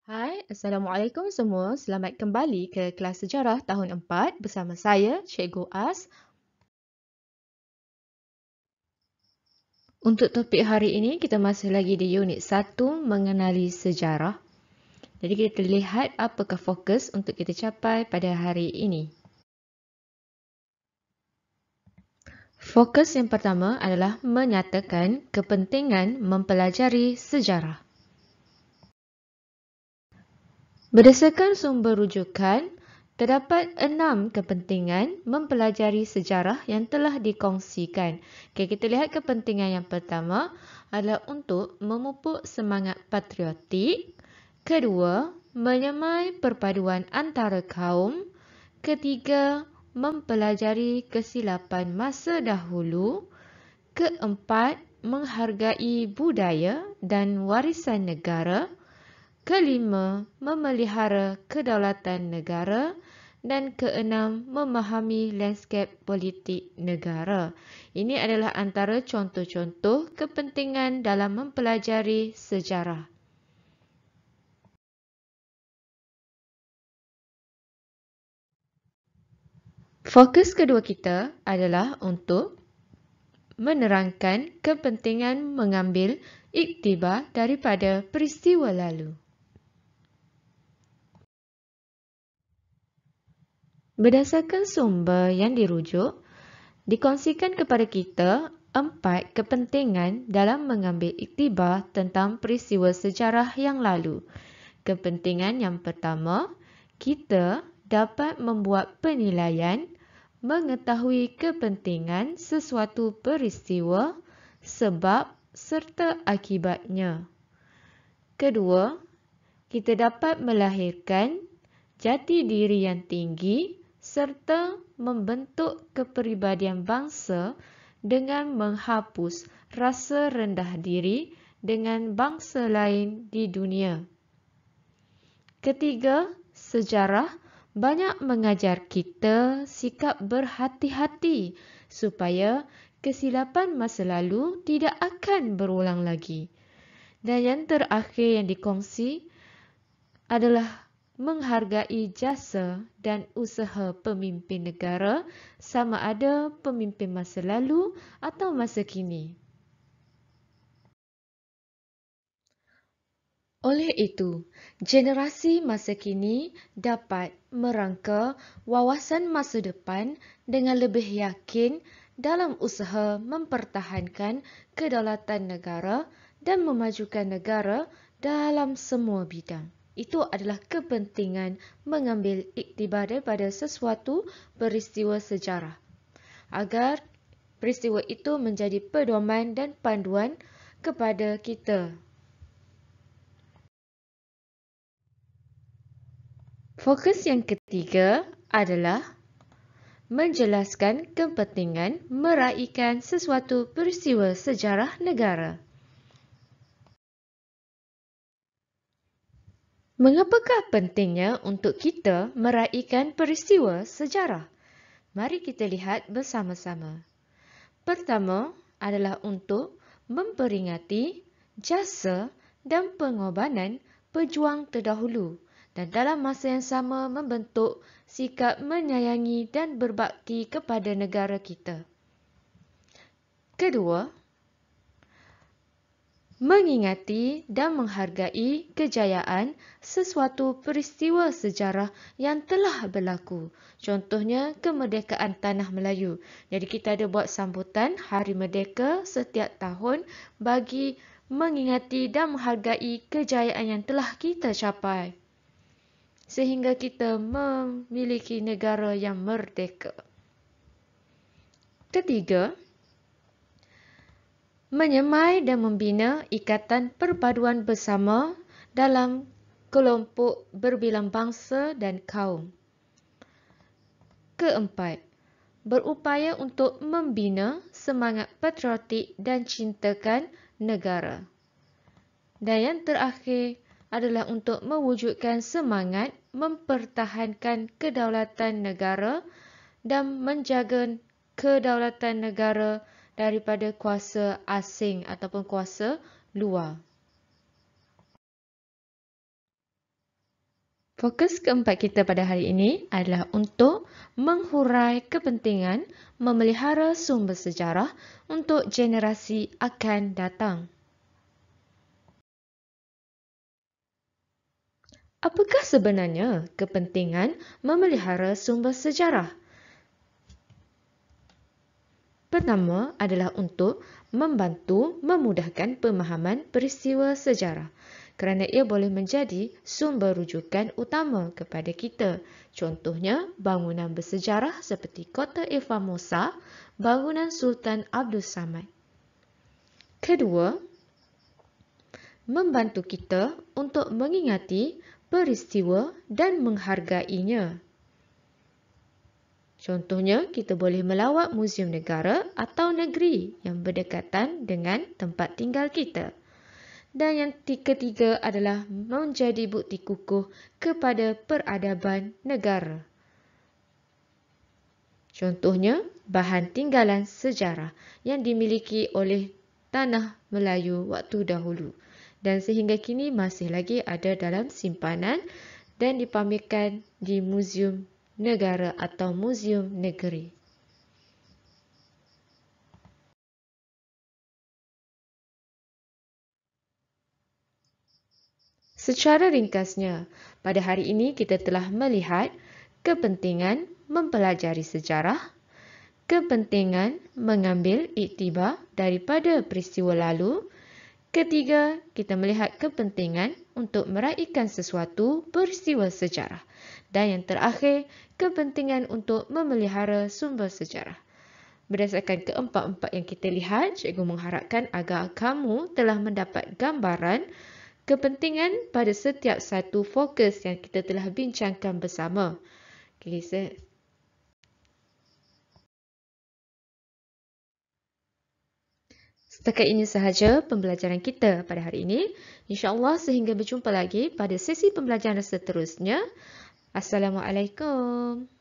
Hai, Assalamualaikum semua. Selamat kembali ke kelas sejarah tahun 4 bersama saya, Cikgu As. Untuk topik hari ini, kita masih lagi di unit 1, mengenali sejarah. Jadi kita lihat apakah fokus untuk kita capai pada hari ini. Fokus yang pertama adalah menyatakan kepentingan mempelajari sejarah. Berdasarkan sumber rujukan, terdapat 6 kepentingan mempelajari sejarah yang telah dikongsikan. Okay, kita lihat kepentingan yang pertama adalah untuk memupuk semangat patriotik. Kedua, menyemai perpaduan antara kaum. Ketiga, mempelajari kesilapan masa dahulu. Keempat, menghargai budaya dan warisan negara. Kelima, memelihara kedaulatan negara. Dan keenam, memahami lanskap politik negara. Ini adalah antara contoh-contoh kepentingan dalam mempelajari sejarah. Fokus kedua kita adalah untuk menerangkan kepentingan mengambil iktibar daripada peristiwa lalu. Berdasarkan sumber yang dirujuk, dikongsikan kepada kita 4 kepentingan dalam mengambil iktibar tentang peristiwa sejarah yang lalu. Kepentingan yang pertama, kita dapat membuat penilaian, mengetahui kepentingan sesuatu peristiwa, sebab serta akibatnya. Kedua, kita dapat melahirkan jati diri yang tinggi serta membentuk kepribadian bangsa dengan menghapus rasa rendah diri dengan bangsa lain di dunia. Ketiga, sejarah banyak mengajar kita sikap berhati-hati supaya kesilapan masa lalu tidak akan berulang lagi. Dan yang terakhir yang dikongsi adalah menghargai jasa dan usaha pemimpin negara sama ada pemimpin masa lalu atau masa kini. Oleh itu, generasi masa kini dapat merangka wawasan masa depan dengan lebih yakin dalam usaha mempertahankan kedaulatan negara dan memajukan negara dalam semua bidang. Itu adalah kepentingan mengambil iktibar daripada sesuatu peristiwa sejarah, agar peristiwa itu menjadi pedoman dan panduan kepada kita. Fokus yang ketiga adalah menjelaskan kepentingan meraihkan sesuatu peristiwa sejarah negara. Mengapakah pentingnya untuk kita meraihkan peristiwa sejarah? Mari kita lihat bersama-sama. Pertama adalah untuk memperingati jasa dan pengorbanan pejuang terdahulu dan dalam masa yang sama membentuk sikap menyayangi dan berbakti kepada negara kita. Kedua, mengingati dan menghargai kejayaan sesuatu peristiwa sejarah yang telah berlaku. Contohnya, kemerdekaan Tanah Melayu. Jadi kita ada buat sambutan Hari Merdeka setiap tahun bagi mengingati dan menghargai kejayaan yang telah kita capai, sehingga kita memiliki negara yang merdeka. Ketiga, menyemai dan membina ikatan perpaduan bersama dalam kelompok berbilang bangsa dan kaum. Keempat, berupaya untuk membina semangat patriotik dan cintakan negara. Dan yang terakhir adalah untuk mewujudkan semangat mempertahankan kedaulatan negara dan menjaga kedaulatan negara daripada kuasa asing ataupun kuasa luar. Fokus keempat kita pada hari ini adalah untuk menghurai kepentingan memelihara sumber sejarah untuk generasi akan datang. Apakah sebenarnya kepentingan memelihara sumber sejarah? Pertama adalah untuk membantu memudahkan pemahaman peristiwa sejarah kerana ia boleh menjadi sumber rujukan utama kepada kita. Contohnya, bangunan bersejarah seperti Kota Formosa, bangunan Sultan Abdul Samad. Kedua, membantu kita untuk mengingati peristiwa dan menghargainya. Contohnya, kita boleh melawat muzium negara atau negeri yang berdekatan dengan tempat tinggal kita. Dan yang ketiga adalah menjadi bukti kukuh kepada peradaban negara. Contohnya, bahan tinggalan sejarah yang dimiliki oleh tanah Melayu waktu dahulu dan sehingga kini masih lagi ada dalam simpanan dan dipamerkan di muzium negara atau muzium negeri. Secara ringkasnya, pada hari ini kita telah melihat kepentingan mempelajari sejarah, kepentingan mengambil iktibar daripada peristiwa lalu, ketiga, kita melihat kepentingan untuk meraihkan sesuatu peristiwa sejarah. Dan yang terakhir, kepentingan untuk memelihara sumber sejarah. Berdasarkan keempat-empat yang kita lihat, cikgu mengharapkan agar kamu telah mendapat gambaran kepentingan pada setiap satu fokus yang kita telah bincangkan bersama. Setakat ini sahaja pembelajaran kita pada hari ini. InsyaAllah sehingga berjumpa lagi pada sesi pembelajaran seterusnya. Assalamualaikum.